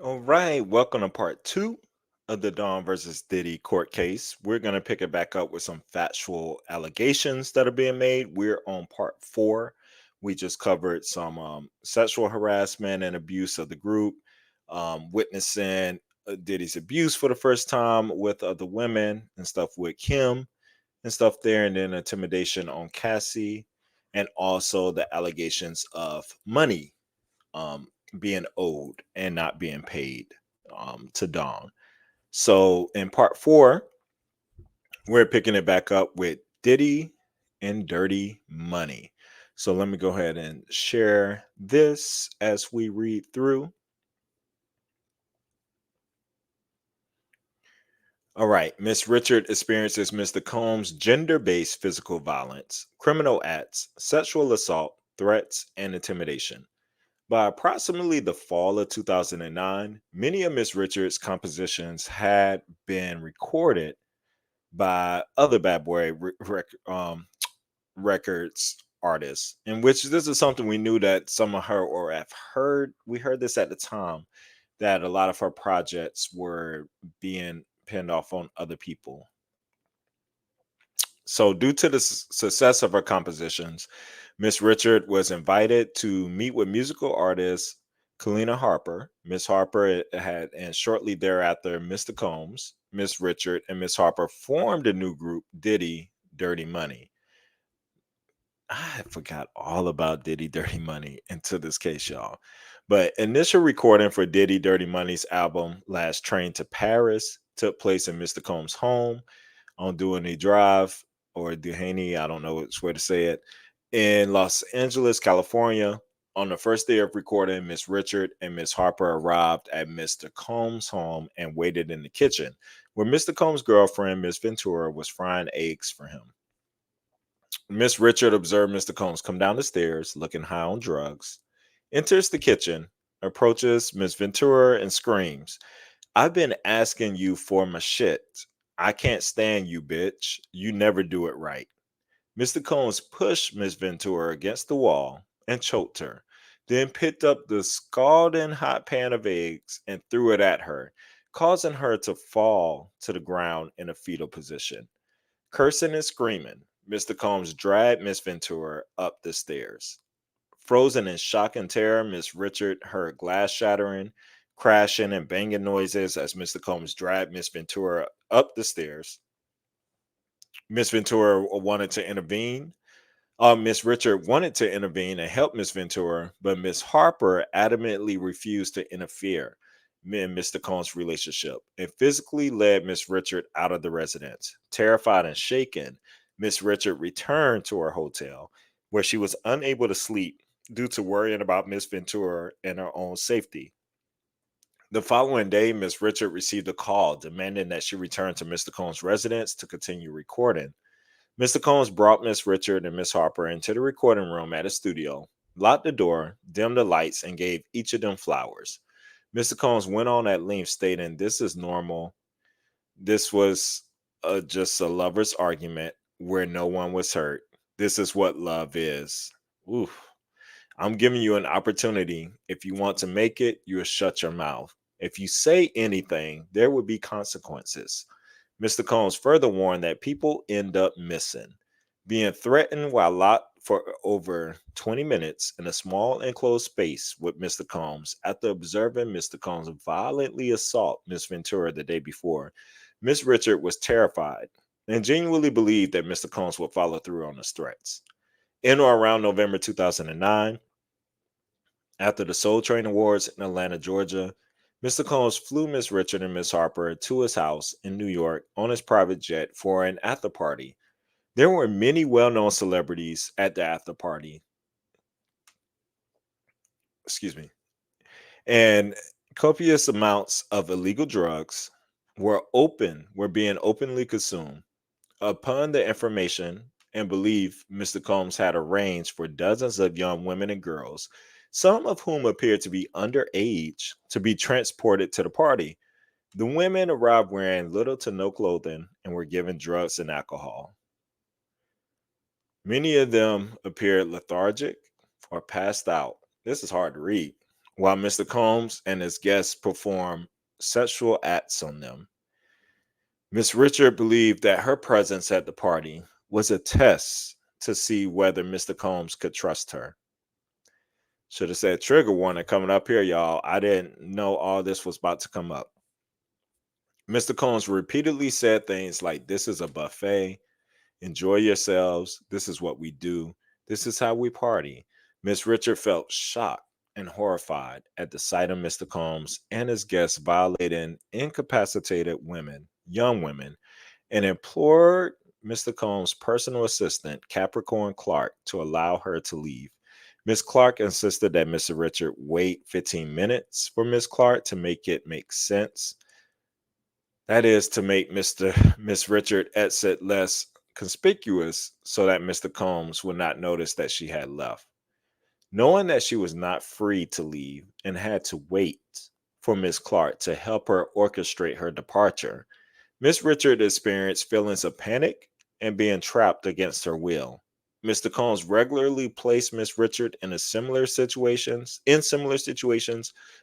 All right, welcome to part two of the Don versus Diddy court case. We're going to pick it back up with some factual allegations that are being made. We're on part four. We just covered some sexual harassment and abuse of the group, witnessing Diddy's abuse for the first time with other women and stuff with Kim and stuff there, and then intimidation on Cassie, and also the allegations of money um, being owed and not being paid to Dawn. So in part four, we're picking it back up with Diddy and Dirty Money. So let me go ahead and share this as we read through. All right. Miss Richard experiences Mr. Combs' gender based physical violence, criminal acts, sexual assault, threats, and intimidation. By approximately the fall of 2009, many of Miss Richards' compositions had been recorded by other Bad Boy Records artists, in which this is something we knew that some of her, or have heard, we heard this at the time, that a lot of her projects were being pinned off on other people. So, due to the success of her compositions, Miss Richard was invited to meet with musical artist Kalina Harper. Miss Harper had, and shortly thereafter, Mr. Combs, Miss Richard, and Miss Harper formed a new group, Diddy Dirty Money. I forgot all about Diddy Dirty Money into this case, y'all. But initial recording for Diddy Dirty Money's album, Last Train to Paris, took place in Mr. Combs' home on Duhaney Drive, or Duhaney, I don't know which way to say it, in Los Angeles, California. On the first day of recording, Miss Richard and Miss Harper arrived at Mr. Combs' home and waited in the kitchen, where Mr. Combs' girlfriend, Miss Ventura, was frying eggs for him. Miss Richard observed Mr. Combs come down the stairs, looking high on drugs, enters the kitchen, approaches Miss Ventura, and screams, "I've been asking you for my shit. I can't stand you, bitch. You never do it right." Mr. Combs pushed Miss Ventura against the wall and choked her, then picked up the scalding hot pan of eggs and threw it at her, causing her to fall to the ground in a fetal position. Cursing and screaming, Mr. Combs dragged Miss Ventura up the stairs. Frozen in shock and terror, Miss Richard heard glass shattering, crashing, and banging noises as Mr. Combs dragged Miss Ventura up the stairs. Miss Ventura wanted to intervene. Miss Richard wanted to intervene and help Miss Ventura, but Miss Harper adamantly refused to interfere in Mr. Combs' relationship and physically led Miss Richard out of the residence. Terrified and shaken, Miss Richard returned to her hotel, where she was unable to sleep due to worrying about Miss Ventura and her own safety. The following day, Miss Richard received a call demanding that she return to Mr. Combs' residence to continue recording. Mr. Combs brought Miss Richard and Miss Harper into the recording room at his studio, locked the door, dimmed the lights, and gave each of them flowers. Mr. Combs went on at length, stating, "This is normal. This was just a lover's argument where no one was hurt. This is what love is." Oof. "I'm giving you an opportunity. If you want to make it, you will shut your mouth. If you say anything, there will be consequences." Mr. Combs further warned that people end up missing, being threatened while locked for over 20 minutes in a small enclosed space with Mr. Combs after observing Mr. Combs violently assault Miss Ventura the day before. Miss Richard was terrified and genuinely believed that Mr. Combs would follow through on his threats. In or around November 2009, after the Soul Train Awards in Atlanta, Georgia, Mr. Combs flew Miss Richard and Miss Harper to his house in New York on his private jet for an after party. There were many well known celebrities at the after party, excuse me, and copious amounts of illegal drugs were being openly consumed. Upon the information and belief, Mr. Combs had arranged for dozens of young women and girls, some of whom appeared to be underage, to be transported to the party. The women arrived wearing little to no clothing and were given drugs and alcohol. Many of them appeared lethargic or passed out. This is hard to read. while Mr. Combs and his guests performed sexual acts on them. Miss Richard believed that her presence at the party was a test to see whether Mr. Combs could trust her. Should have said trigger warning coming up here, y'all. I didn't know all this was about to come up. Mr. Combs repeatedly said things like, "This is a buffet. Enjoy yourselves. This is what we do. This is how we party." Miss Richard felt shocked and horrified at the sight of Mr. Combs and his guests violating incapacitated women, young women, and implored Mr. Combs' personal assistant, Capricorn Clark, to allow her to leave. Miss Clark insisted that Mr. Richard wait 15 minutes for Miss Clark to make it make sense. That is to make Miss Richard exit less conspicuous so that Mr. Combs would not notice that she had left. Knowing that she was not free to leave and had to wait for Miss Clark to help her orchestrate her departure, Miss Richard experienced feelings of panic and being trapped against her will. Mr. Combs regularly placed Miss Richard in similar situations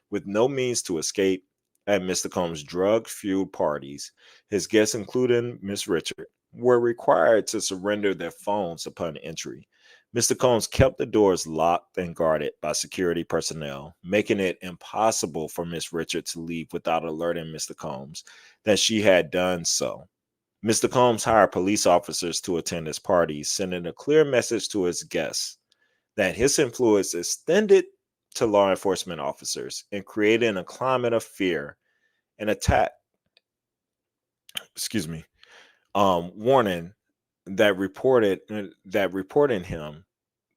with no means to escape at Mr. Combs' drug-fueled parties. His guests, including Miss Richard, were required to surrender their phones upon entry. Mr. Combs kept the doors locked and guarded by security personnel, making it impossible for Miss Richard to leave without alerting Mr. Combs that she had done so. Mr. Combs hired police officers to attend his parties, sending a clear message to his guests that his influence extended to law enforcement officers and creating a climate of fear and attack. Excuse me. Warning that reporting him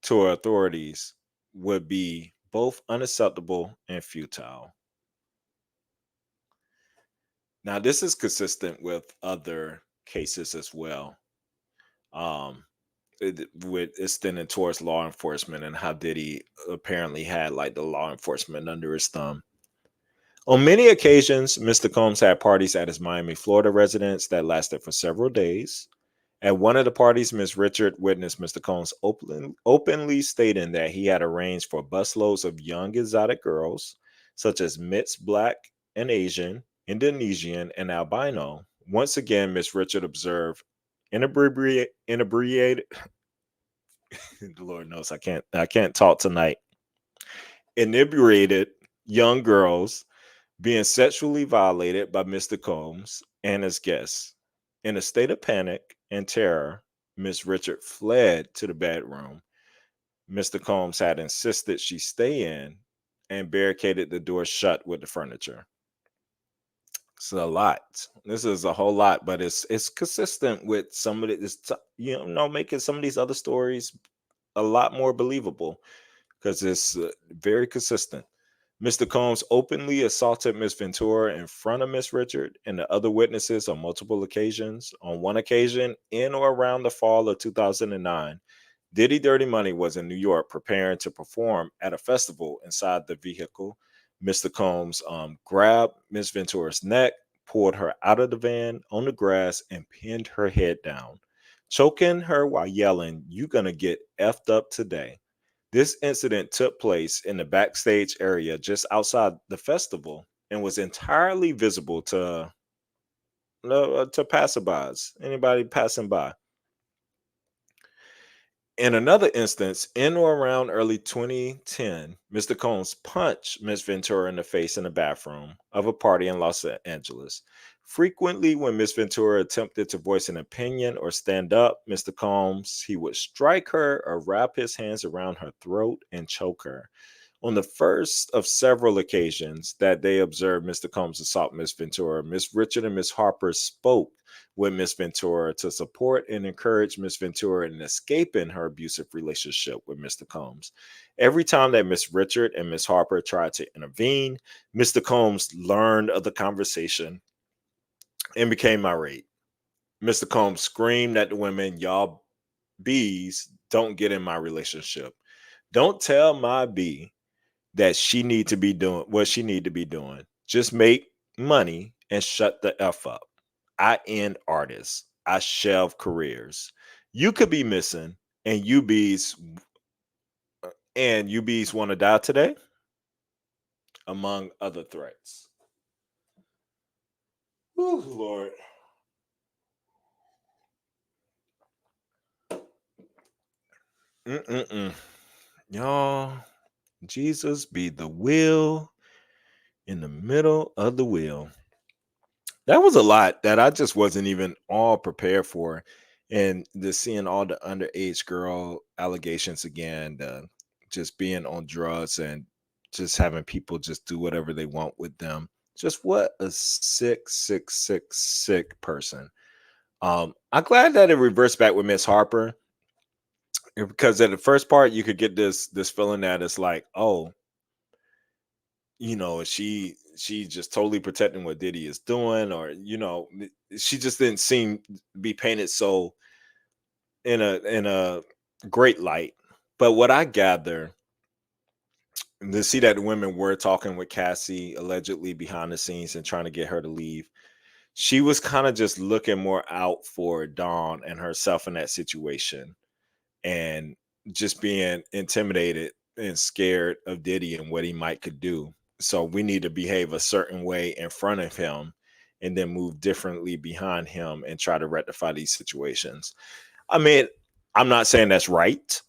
to authorities would be both unacceptable and futile. Now, this is consistent with other cases as well. Um, with extending towards law enforcement and how Diddy apparently had like the law enforcement under his thumb. On many occasions, Mr. Combs had parties at his Miami, Florida residence that lasted for several days. At one of the parties, Ms. Richard witnessed Mr. Combs openly stating that he had arranged for busloads of young exotic girls, such as mixed black and Asian, Indonesian, and albino. Once again, Ms. Richard observed inebriated. Lord knows I can't talk tonight. Inebriated young girls being sexually violated by Mr. Combs and his guests. In a state of panic and terror, Miss Richard fled to the bedroom Mr. Combs had insisted she stay in and barricaded the door shut with the furniture. It's a lot. This is a whole lot, but it's consistent with some of it. Making some of these other stories a lot more believable because it's very consistent. Mr. Combs openly assaulted Miss Ventura in front of Miss Richard and the other witnesses on multiple occasions. On one occasion, in or around the fall of 2009, Diddy Dirty Money was in New York preparing to perform at a festival inside the vehicle. Mr. Combs grabbed Miss Ventura's neck, pulled her out of the van on the grass, and pinned her head down, choking her while yelling, "You gonna get effed up today." This incident took place in the backstage area just outside the festival and was entirely visible to passerbys, anybody passing by. In another instance, in or around early 2010, Mr. Combs punched Miss Ventura in the face in the bathroom of a party in Los Angeles. Frequently, when Miss Ventura attempted to voice an opinion or stand up, Mr. Combs, he would strike her or wrap his hands around her throat and choke her. On the first of several occasions that they observed Mr. Combs assault Miss Ventura, Miss Richard and Miss Harper spoke with Miss Ventura to support and encourage Miss Ventura in escaping her abusive relationship with Mr. Combs. Every time that Miss Richard and Miss Harper tried to intervene, Mr. Combs learned of the conversation and became irate. Mr. Combs screamed at the women, "Y'all bees don't get in my relationship. Don't tell my bee that she need to be doing what she need to be doing. Just make money and shut the F up. I end artists. I shelve careers. You could be missing and you bees want to die today." among other threats. Oh, Lord. Mm-mm-mm. Y'all, Jesus be the wheel in the middle of the wheel. That was a lot that I just wasn't even all prepared for. And just seeing all the underage girl allegations again, just being on drugs and just having people just do whatever they want with them. Just what a sick, sick, sick, sick person. I'm glad that it reversed back with Miss Harper because at the first part you could get this feeling that it's like, oh, she just totally protecting what Diddy is doing, or she just didn't seem to be painted so in a great light. But what I gather, to see that the women were talking with Cassie allegedly behind the scenes and trying to get her to leave, she was kind of just looking more out for Dawn and herself in that situation, and just being intimidated and scared of Diddy and what he might could do. So we need to behave a certain way in front of him and then move differently behind him and try to rectify these situations. I mean, I'm not saying that's right.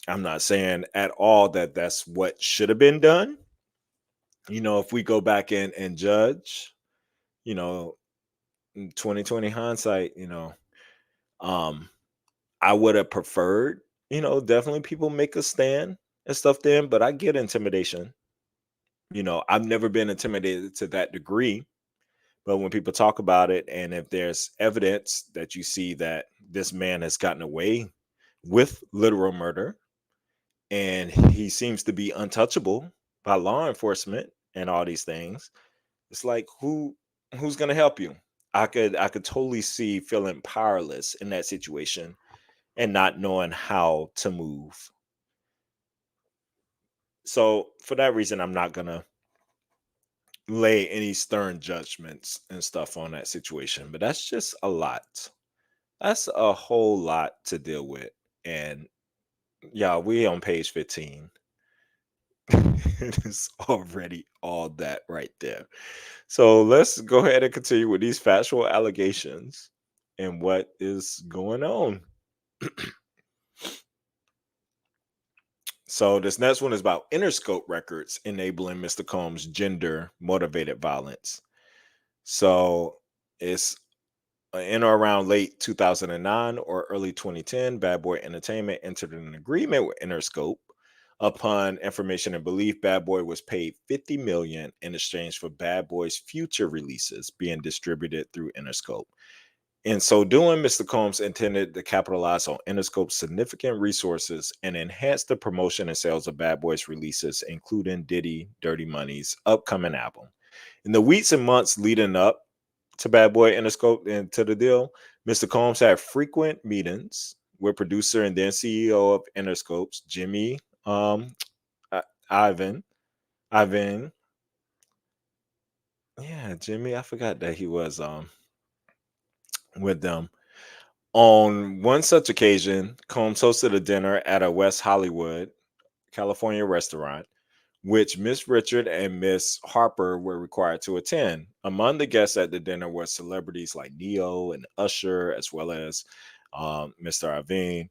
I'm not saying at all that that's what should have been done. If we go back in and judge, you know, in 2020 hindsight, um I would have preferred, definitely people make a stand and stuff then, but I get intimidation. I've never been intimidated to that degree, but when people talk about it and if there's evidence that you see that this man has gotten away with literal murder and he seems to be untouchable by law enforcement and all these things, it's like who's going to help you? I could totally see feeling powerless in that situation and not knowing how to move. So for that reason, I'm not gonna lay any stern judgments and stuff on that situation. But that's just a lot. That's a whole lot to deal with. And yeah, we on page 15. It's already all that right there. So let's go ahead and continue with these factual allegations and what is going on. So this next one is about Interscope records enabling Mr. Combs' gender motivated violence. So it's in or around late 2009 or early 2010, Bad Boy Entertainment entered an agreement with Interscope. Upon information and belief, Bad Boy was paid 50 million in exchange for Bad Boy's future releases being distributed through Interscope. In so doing, Mr. Combs intended to capitalize on Interscope's significant resources and enhance the promotion and sales of Bad Boy's releases, including Diddy Dirty Money's upcoming album. In the weeks and months leading up to Bad Boy Interscope and to the deal, Mr. Combs had frequent meetings with producer and then CEO of Interscope's Jimmy I- Ivan. Ivan. Yeah, Jimmy. I forgot that he was with them. On one such occasion, Combs hosted a dinner at a West Hollywood, California restaurant, which Miss Richard and Miss Harper were required to attend. Among the guests at the dinner were celebrities like Neo and Usher, as well as Mr. Avine.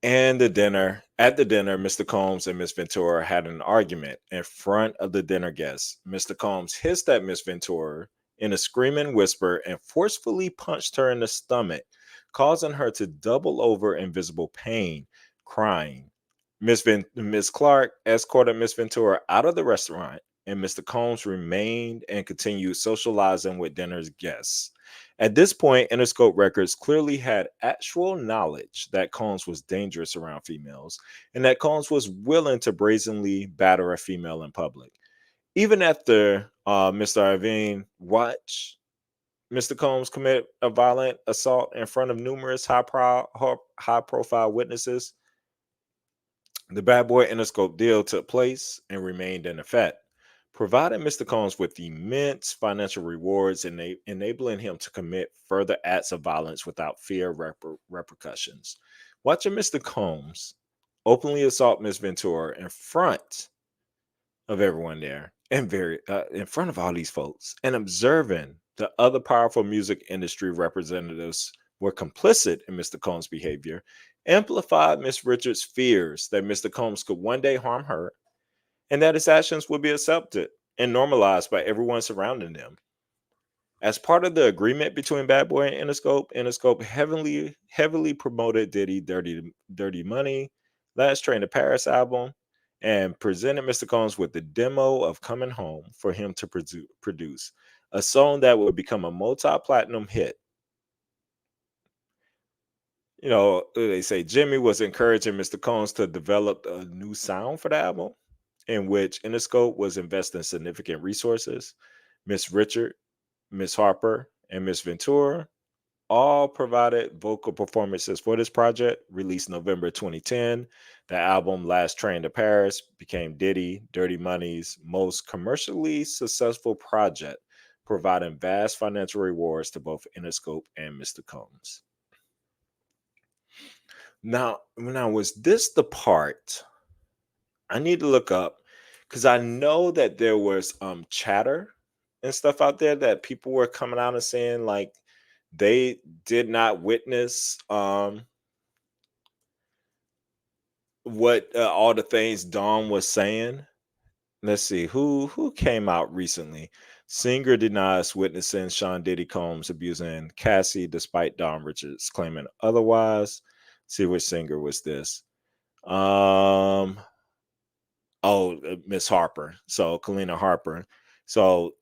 And at the dinner, Mr. Combs and Miss Ventura had an argument in front of the dinner guests. Mr. Combs hissed at Miss Ventura in a screaming whisper and forcefully punched her in the stomach, causing her to double over in visible pain, crying. Miss Clark escorted Miss Ventura out of the restaurant, and Mr. Combs remained and continued socializing with dinner's guests. At this point, Interscope Records clearly had actual knowledge that Combs was dangerous around females and that Combs was willing to brazenly batter a female in public. Even after Mr. Irvine watched Mr. Combs commit a violent assault in front of numerous high profile witnesses, the Bad Boy Interscope deal took place and remained in effect, providing Mr. Combs with immense financial rewards and enabling him to commit further acts of violence without fear of repercussions. Watching Mr. Combs openly assault Miss Ventura in front of everyone there and very in front of all these folks and observing the other powerful music industry representatives were complicit in Mr. Combs' behavior, amplified Miss Richards' fears that Mr. Combs could one day harm her and that his actions would be accepted and normalized by everyone surrounding them. As part of the agreement between Bad Boy and Interscope, Interscope heavily promoted Diddy Dirty Money, Last Train to Paris album, and presented Mr. Combs with the demo of Coming Home for him to produce, a song that would become a multi-platinum hit. They say Jimmy was encouraging Mr. Combs to develop a new sound for the album, in which Interscope was investing significant resources. Miss Richard, Miss Harper, and Miss Ventura all provided vocal performances for this project. Released November 2010, the album Last Train to Paris became Diddy Dirty Money's most commercially successful project, providing vast financial rewards to both Interscope and Mr. Combs. Now was this the part I need to look up? Because I know that there was chatter and stuff out there that people were coming out and saying like they did not witness what all the things Dawn was saying. Let's see who came out recently. Singer denies witnessing Sean Diddy Combs abusing Cassie despite Don Richards claiming otherwise. See which singer was this? Um Miss Harper. So Kalina Harper. So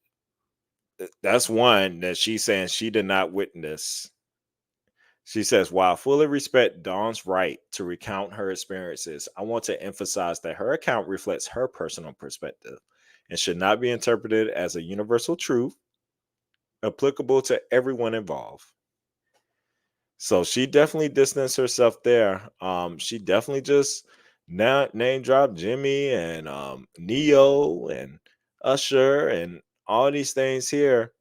that's one that she's saying she did not witness. She says, while I fully respect Dawn's right to recount her experiences, I want to emphasize that her account reflects her personal perspective and should not be interpreted as a universal truth applicable to everyone involved. So she definitely distanced herself there. She definitely just now name dropped Jimmy and Neo and Usher and all these things here.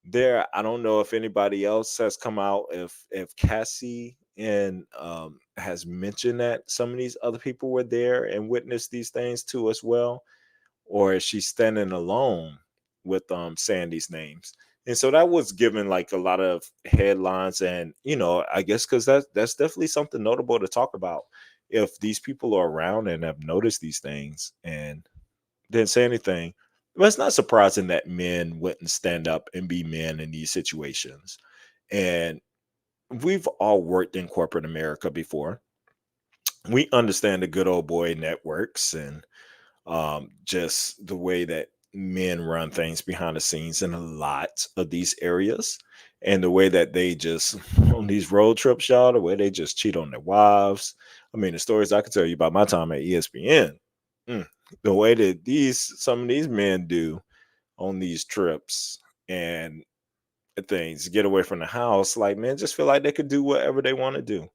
There, I don't know if anybody else has come out, if Cassie and has mentioned that some of these other people were there and witnessed these things too as well, or is she standing alone with saying these names? And so that was given like a lot of headlines, and I guess because that's definitely something notable to talk about. If these people are around and have noticed these things and didn't say anything, well, it's not surprising that men wouldn't stand up and be men in these situations. And we've all worked in corporate America before. We understand the good old boy networks and just the way that men run things behind the scenes in a lot of these areas, and the way that they just on these road trips, y'all, the way they just cheat on their wives. I mean, the stories I could tell you about my time at ESPN, mm, the way that some of these men do on these trips and things get away from the house, like men just feel like they could do whatever they want to do,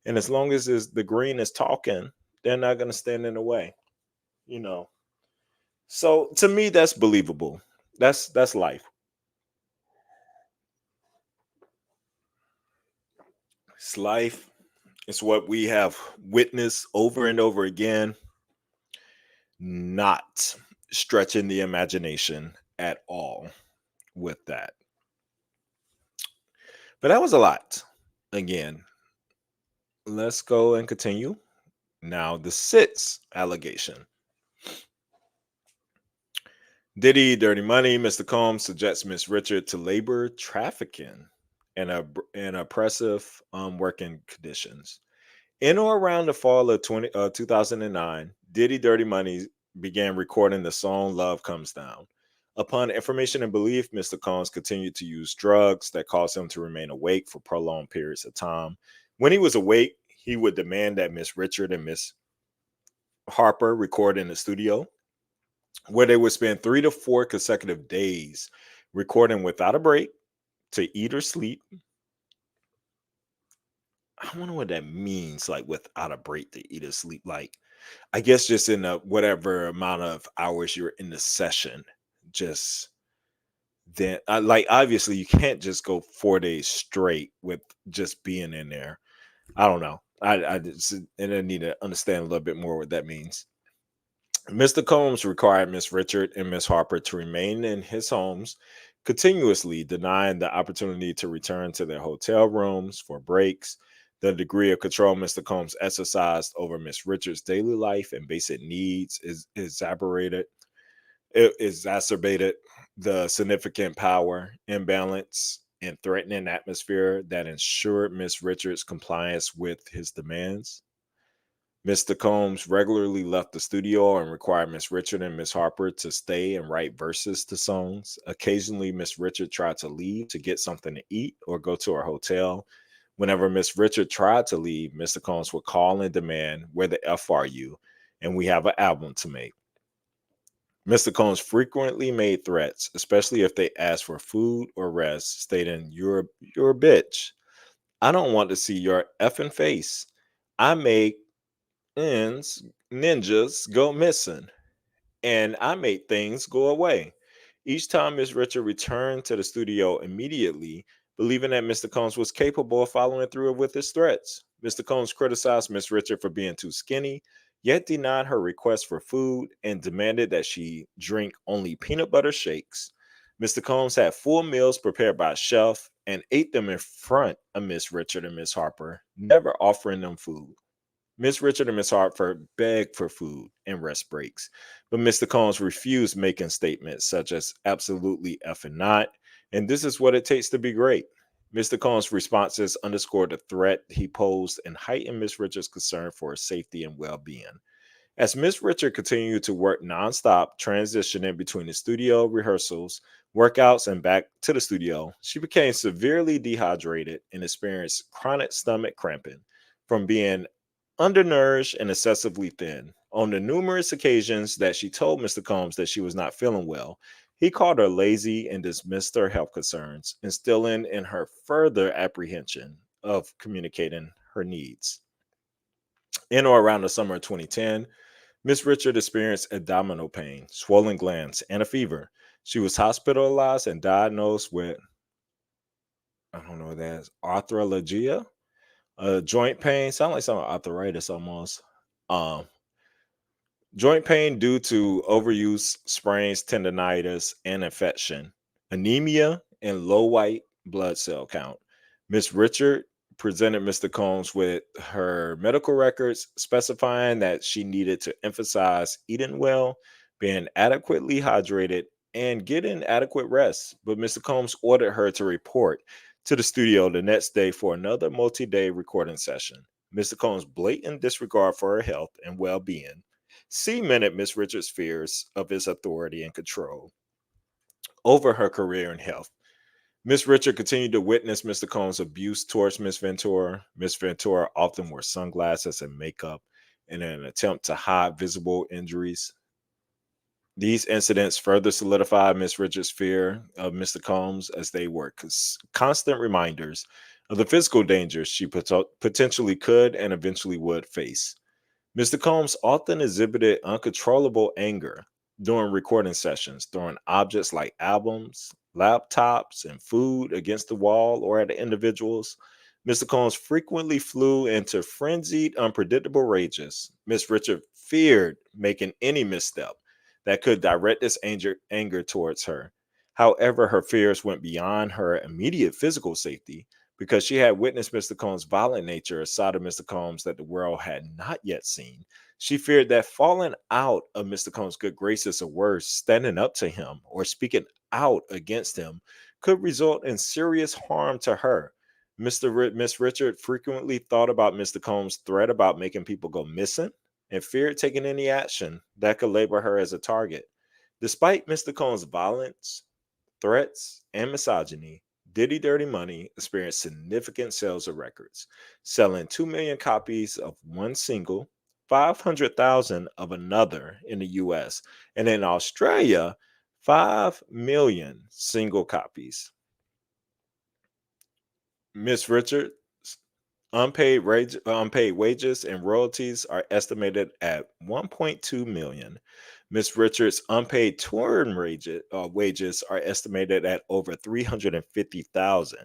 and as long as the green is talking, they're not going to stand in the way, you know. So to me, that's believable. That's life. It's life. It's what we have witnessed over and over again. Not stretching the imagination at all with that. But that was a lot. Again, let's go and continue. Now, the sixth allegation. Diddy, Dirty Money, Mr. Combs subjects Miss Richard to labor trafficking and oppressive working conditions. In or around the fall of 2009, Diddy Dirty Money began recording the song Love Comes Down. Upon information and belief, Mr. Combs continued to use drugs that caused him to remain awake for prolonged periods of time. When he was awake, he would demand that Miss Richard and Miss Harper record in the studio, where they would spend 3 to 4 consecutive days recording without a break to eat or sleep. I wonder what that means, like without a break to eat or sleep. Like, I guess just in a whatever amount of hours you're in the session, just then, like obviously you can't just go 4 days straight with just being in there. I don't know. I just and I need to understand a little bit more what that means. Mr. Combs required Miss Richard and Miss Harper to remain in his homes, continuously denying the opportunity to return to their hotel rooms for breaks. The degree of control Mr. Combs exercised over Miss Richard's daily life and basic needs is exacerbated the significant power imbalance and threatening atmosphere that ensured Miss Richards' compliance with his demands. Mr. Combs regularly left the studio and required Miss Richard and Miss Harper to stay and write verses to songs. Occasionally, Miss Richard tried to leave to get something to eat or go to her hotel. Whenever Miss Richard tried to leave, Mr. Combs would call and demand, "Where the F are you? And we have an album to make." Mr. Combs frequently made threats, especially if they asked for food or rest, stating, "You're a bitch. I don't want to see your effing face. I make ends ninjas go missing, and I made things go away." Each time Miss Richard returned to the studio immediately, believing that Mr. Combs was capable of following through with his threats. Mr. Combs criticized Miss Richard for being too skinny, yet denied her request for food and demanded that she drink only peanut butter shakes. Mr. Combs had full meals prepared by a chef and ate them in front of Miss Richard and Miss Harper, never offering them food. Miss Richard and Miss Hartford begged for food and rest breaks, but Mr. Combs refused, making statements such as "absolutely effing not," and "this is what it takes to be great." Mr. Combs' responses underscored the threat he posed and heightened Miss Richard's concern for her safety and well being. As Miss Richard continued to work nonstop, transitioning between the studio rehearsals, workouts, and back to the studio, she became severely dehydrated and experienced chronic stomach cramping from being undernourished and excessively thin. On the numerous occasions that she told Mr. Combs that she was not feeling well, he called her lazy and dismissed her health concerns, instilling in her further apprehension of communicating her needs. In or around the summer of 2010, Miss Richard experienced abdominal pain, swollen glands, and a fever. She was hospitalized and diagnosed with, I don't know what that is, arthralgia, joint pain. Sound like some arthritis almost. Um, Joint pain due to overuse, sprains, tendonitis, and infection, anemia, and low white blood cell count. Miss Richard presented Mr. Combs with her medical records specifying that she needed to emphasize eating well, being adequately hydrated, and getting adequate rest. But Mr. Combs ordered her to report to the studio the next day for another multi day recording session. Mr. Combs' blatant disregard for her health and well being cemented Miss Richards' fears of his authority and control over her career and health. Miss Richard continued to witness Mr. Combs' abuse towards Miss Ventura. Miss Ventura often wore sunglasses and makeup in an attempt to hide visible injuries. These incidents further solidified Miss Richards' fear of Mr. Combs, as they were constant reminders of the physical dangers she potentially could and eventually would face. Mr. Combs often exhibited uncontrollable anger during recording sessions, throwing objects like albums, laptops, and food against the wall or at individuals. Mr. Combs frequently flew into frenzied, unpredictable rages. Miss Richard feared making any misstep that could direct this anger towards her. However, her fears went beyond her immediate physical safety because she had witnessed Mr. Combs' violent nature, a side of Mr. Combs that the world had not yet seen. She feared that falling out of Mr. Combs' good graces or worse, standing up to him or speaking out against him could result in serious harm to her. Miss Richard frequently thought about Mr. Combs' threat about making people go missing and feared taking any action that could label her as a target. Despite Mr. Combs' violence, threats, and misogyny, Diddy Dirty Money experienced significant sales of records, selling 2 million copies of one single, 500,000 of another in the US, and in Australia, 5 million single copies. Miss Richards' unpaid wages and royalties are estimated at 1.2 million. Miss Richards' unpaid wages are estimated at over 350,000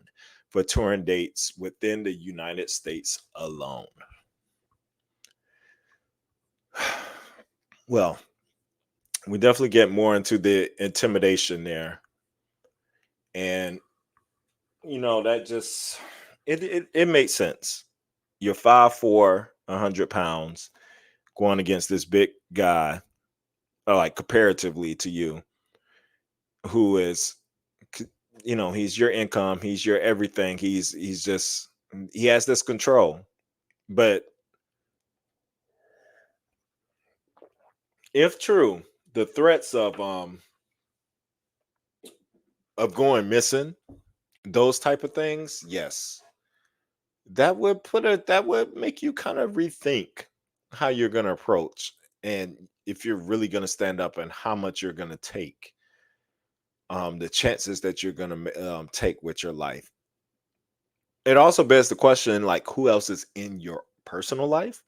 for touring dates within the United States alone. Well, We definitely get more into the intimidation there. And that just it makes sense. You're 5'4", 100 pounds, going against this big guy, like comparatively to you, who is c- he's your income, he's your everything, he's just he has this control. But if true, the threats of going missing, those type of things, yes, that would make you kind of rethink how you're going to approach, and if you're really going to stand up, and how much you're going to take, the chances that you're going to take with your life. It also begs the question, like, who else is in your personal life,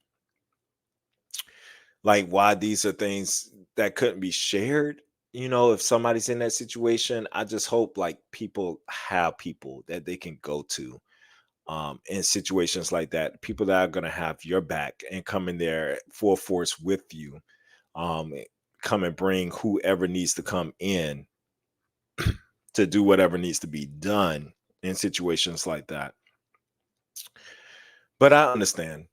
like why these are things that couldn't be shared. If somebody's in that situation, I just hope like people have people that they can go to, in situations like that, people that are going to have your back and come in there full force with you, um, come and bring whoever needs to come in to do whatever needs to be done in situations like that. But I understand.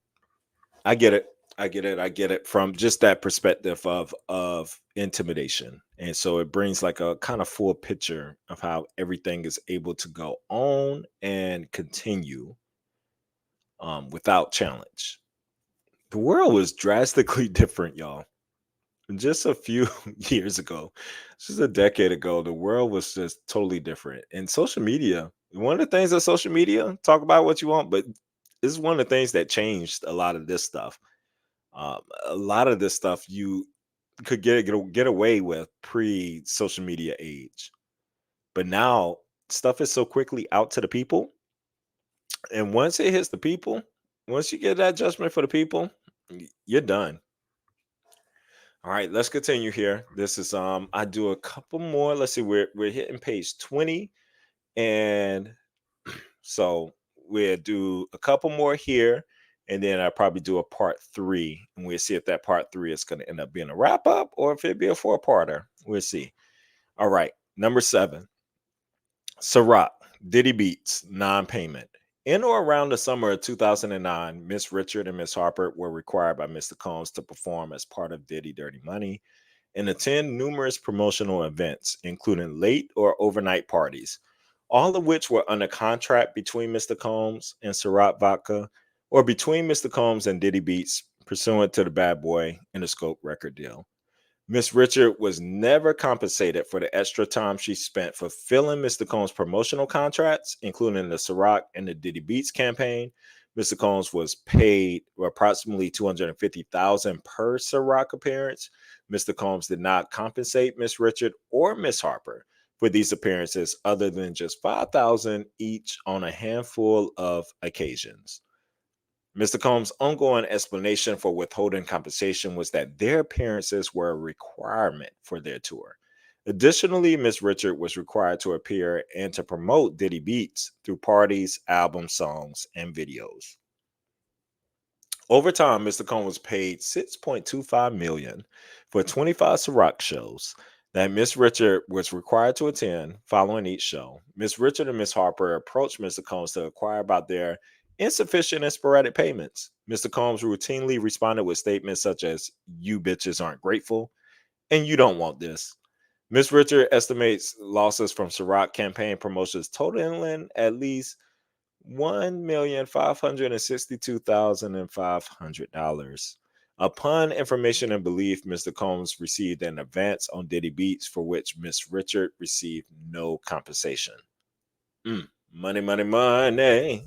I get it. I get it. I get it from just that perspective of intimidation. And so it brings like a kind of full picture of how everything is able to go on and continue, without challenge. The world was drastically different, y'all. Just a few years ago, just a decade ago, the world was just totally different. And social media, one of the things of social media, talk about what you want, but this is one of the things that changed a lot of this stuff. A lot of this stuff you could get away with pre social media age, but now stuff is so quickly out to the people, and once it hits the people, once you get that judgment for the people, you're done. All right, let's continue here. This is I do a couple more. Let's see, we're hitting page 20, and so we'll do a couple more here, and then I'll probably do a part three, and we'll see if that part three is going to end up being a wrap up or if it be a four-parter. We'll see. All right, number 7. Ciroc, Diddy Beats, non-payment. In or around the summer of 2009, Miss Richard and Miss Harper were required by Mr. Combs to perform as part of Diddy Dirty Money and attend numerous promotional events, including late or overnight parties, all of which were under contract between Mr. Combs and Ciroc Vodka, or between Mr. Combs and Diddy Beats, pursuant to the Bad Boy Interscope record deal. Miss Richard was never compensated for the extra time she spent fulfilling Mr. Combs' promotional contracts, including the Ciroc and the Diddy Beats campaign. Mr. Combs was paid approximately $250,000 per Ciroc appearance. Mr. Combs did not compensate Miss Richard or Miss Harper for these appearances, other than just $5,000 each on a handful of occasions. Mr. Combs' ongoing explanation for withholding compensation was that their appearances were a requirement for their tour. Additionally, Miss Richard was required to appear and to promote Diddy Beats through parties, album songs, and videos. Over time, Mr. Combs was paid $6.25 million for 25 Ciroc shows that Miss Richard was required to attend following each show. Miss Richard and Miss Harper approached Mr. Combs to inquire about their insufficient and sporadic payments. Mr. Combs routinely responded with statements such as, "You bitches aren't grateful, and you don't want this." Miss Richard estimates losses from Ciroc campaign promotions totaling at least $1,562,500. Upon information and belief, Mr. Combs received an advance on Diddy Beats, for which Miss Richard received no compensation. Money, money, money,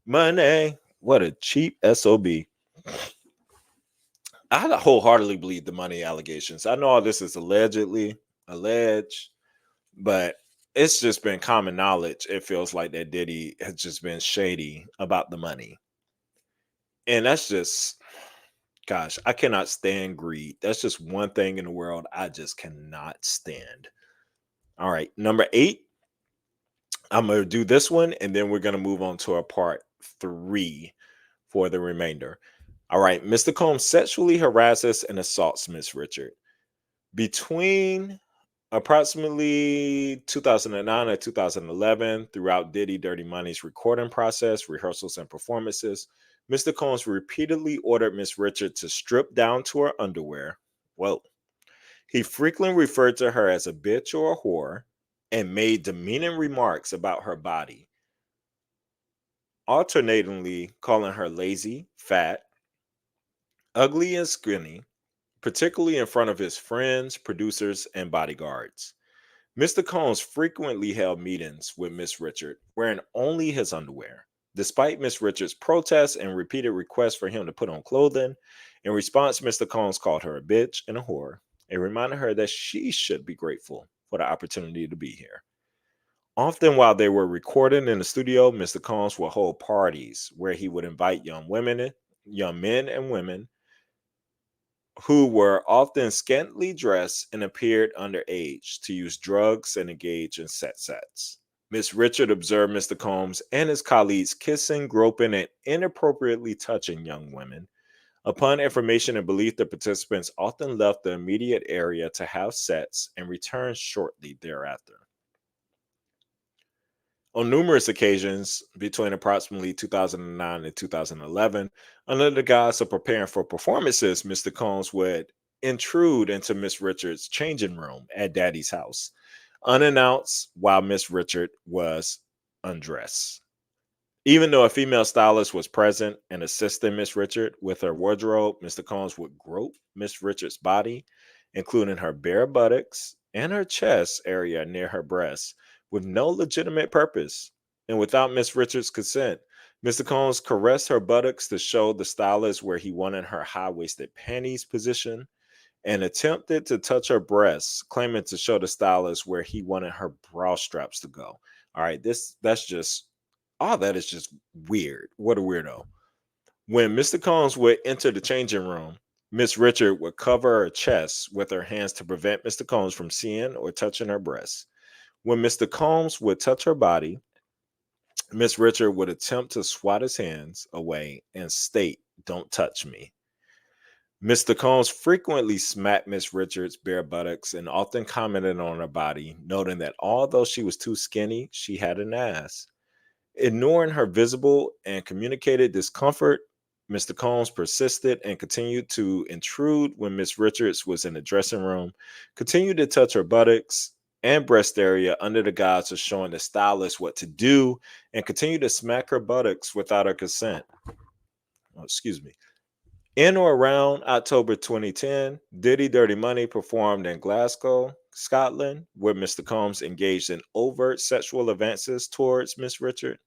money. What a cheap SOB. I wholeheartedly believe the money allegations. I know all this is alleged, but it's just been common knowledge. It feels like that Diddy has just been shady about the money. And that's just, gosh, I cannot stand greed. That's just one thing in the world I just cannot stand. All right, number 8. I'm going to do this one, and then we're going to move on to our part 3 for the remainder. All right, Mr. Combs sexually harasses and assaults Miss Richard. Between approximately 2009 and 2011, throughout Diddy Dirty Money's recording process, rehearsals, and performances, Mr. Combs repeatedly ordered Miss Richard to strip down to her underwear. Well, he frequently referred to her as a bitch or a whore and made demeaning remarks about her body, alternatingly calling her lazy, fat, ugly, and skinny, particularly in front of his friends, producers, and bodyguards. Mr. Combs frequently held meetings with Miss Richard wearing only his underwear. Despite Miss Richard's protests and repeated requests for him to put on clothing, in response, Mr. Combs called her a bitch and a whore and reminded her that she should be grateful for the opportunity to be here. Often, while they were recording in the studio, Mr. Combs would hold parties where he would invite young men and women who were often scantily dressed and appeared underage to use drugs and engage in sex acts. Miss Richard observed Mr. Combs and his colleagues kissing, groping, and inappropriately touching young women. Upon information and belief, the participants often left the immediate area to have sex and returned shortly thereafter. On numerous occasions between approximately 2009 and 2011, under the guise of preparing for performances, Mr. Combs would intrude into Miss Richards' changing room at Daddy's house, unannounced while Miss Richard was undressed. Even though a female stylist was present and assisting Miss Richard with her wardrobe, Mr. Combs would grope Miss Richard's body, including her bare buttocks and her chest area near her breasts, with no legitimate purpose. And without Miss Richard's consent, Mr. Combs caressed her buttocks to show the stylist where he wanted her high waisted panties positioned and attempted to touch her breasts, claiming to show the stylist where he wanted her bra straps to go. All right, that's just all that is just weird. What a weirdo. When Mr. Combs would enter the changing room, Miss Richard would cover her chest with her hands to prevent Mr. Combs from seeing or touching her breasts. When Mr. Combs would touch her body, Miss Richard would attempt to swat his hands away and state, "Don't touch me." Mr. Combs frequently smacked Miss Richards' bare buttocks and often commented on her body, noting that although she was too skinny, she had an ass. Ignoring her visible and communicated discomfort, Mr. Combs persisted and continued to intrude when Miss Richards was in the dressing room, continued to touch her buttocks and breast area under the guise of showing the stylist what to do, and continued to smack her buttocks without her consent. Oh, excuse me. In or around October 2010, Diddy Dirty Money performed in Glasgow, Scotland, where Mr. Combs engaged in overt sexual advances towards Miss Richard.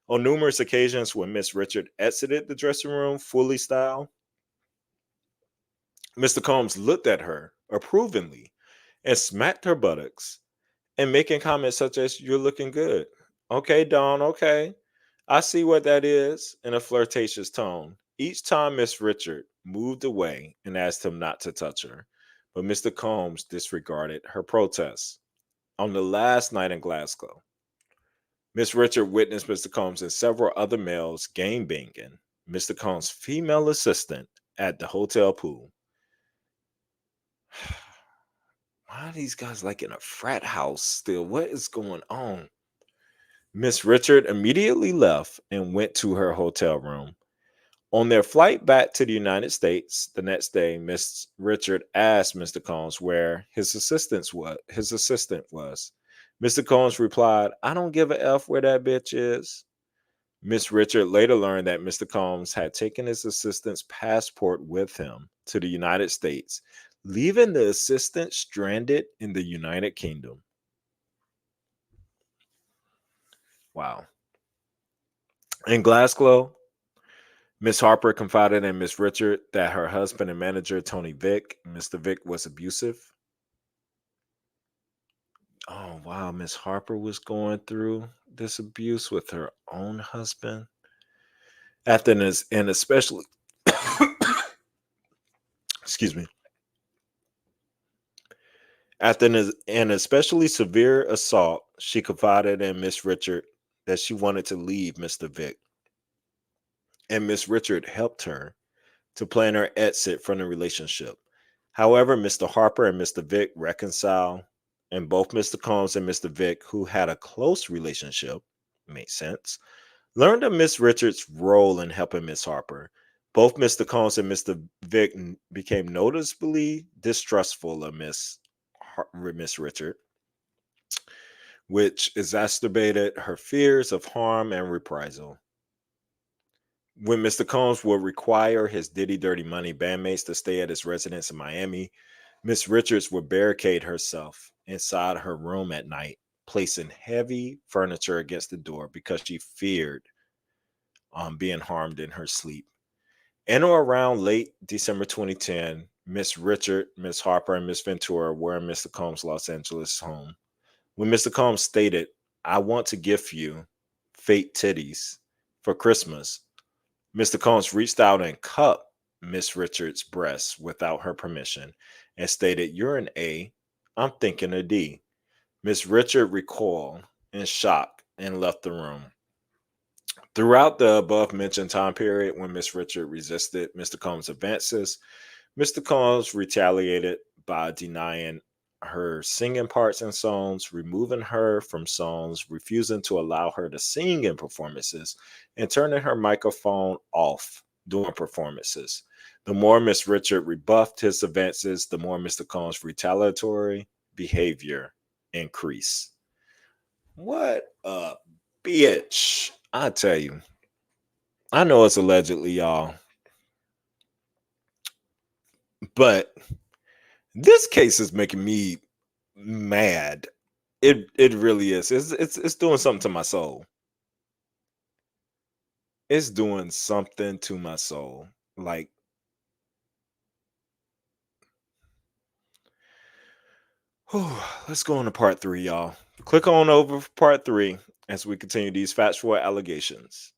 On numerous occasions when Miss Richard exited the dressing room fully styled, Mr. Combs looked at her approvingly and smacked her buttocks and making comments such as, "You're looking good." "Okay, Dawn, okay. I see what that is," in a flirtatious tone. Each time Miss Richard moved away and asked him not to touch her, but Mr. Combs disregarded her protests. On the last night in Glasgow, Miss Richard witnessed Mr. Combs and several other males game banging Mr. Combs' female assistant at the hotel pool. Why are these guys like in a frat house still? What is going on? Miss Richard immediately left and went to her hotel room. On their flight back to the United States the next day, Miss Richard asked Mr. Combs where his assistant was. Mr. Combs replied, "I don't give a F where that bitch is." Miss Richard later learned that Mr. Combs had taken his assistant's passport with him to the United States, leaving the assistant stranded in the United Kingdom. Wow. In Glasgow, Miss Harper confided in Miss Richard that her husband and manager, Tony Vick, Mr. Vick, was abusive. Oh, wow. Miss Harper was going through this abuse with her own husband. After this, and especially, excuse me, after an especially severe assault, she confided in Miss Richard that she wanted to leave Mr. Vick, and Miss Richard helped her to plan her exit from the relationship. However, Mr. Harper and Mr. Vick reconcile, and both Mr. Combs and Mr. Vick, who had a close relationship, makes sense, learned of Miss Richards' role in helping Miss Harper. Both Mr. Combs and Mr. Vick became noticeably distrustful of Miss Richard, which exacerbated her fears of harm and reprisal. When Mr. Combs would require his Diddy Dirty Money bandmates to stay at his residence in Miami, Miss Richards would barricade herself inside her room at night, placing heavy furniture against the door because she feared being harmed in her sleep. In or around late December 2010, Miss Richard, Miss Harper, and Miss Ventura were in Mr. Combs' Los Angeles home. When Mr. Combs stated, "I want to gift you fake titties for Christmas," Mr. Combs reached out and cupped Miss Richards' breasts without her permission and stated, "You're an A. I'm thinking a D." Miss Richard recoiled in shock and left the room. Throughout the above mentioned time period when Miss Richard resisted Mr. Combs' advances, Mr. Combs retaliated by denying her singing parts in songs, removing her from songs, refusing to allow her to sing in performances, and turning her microphone off during performances. The more Miss Richard rebuffed his advances, the more Mr. Combs' retaliatory behavior increased. What a bitch. I tell you. I know it's allegedly, y'all, but this case is making me mad. It really is. It's doing something to my soul. It's doing something to my soul. Like, whew, let's go on to part three, y'all. Click on over for part three as we continue these factual allegations.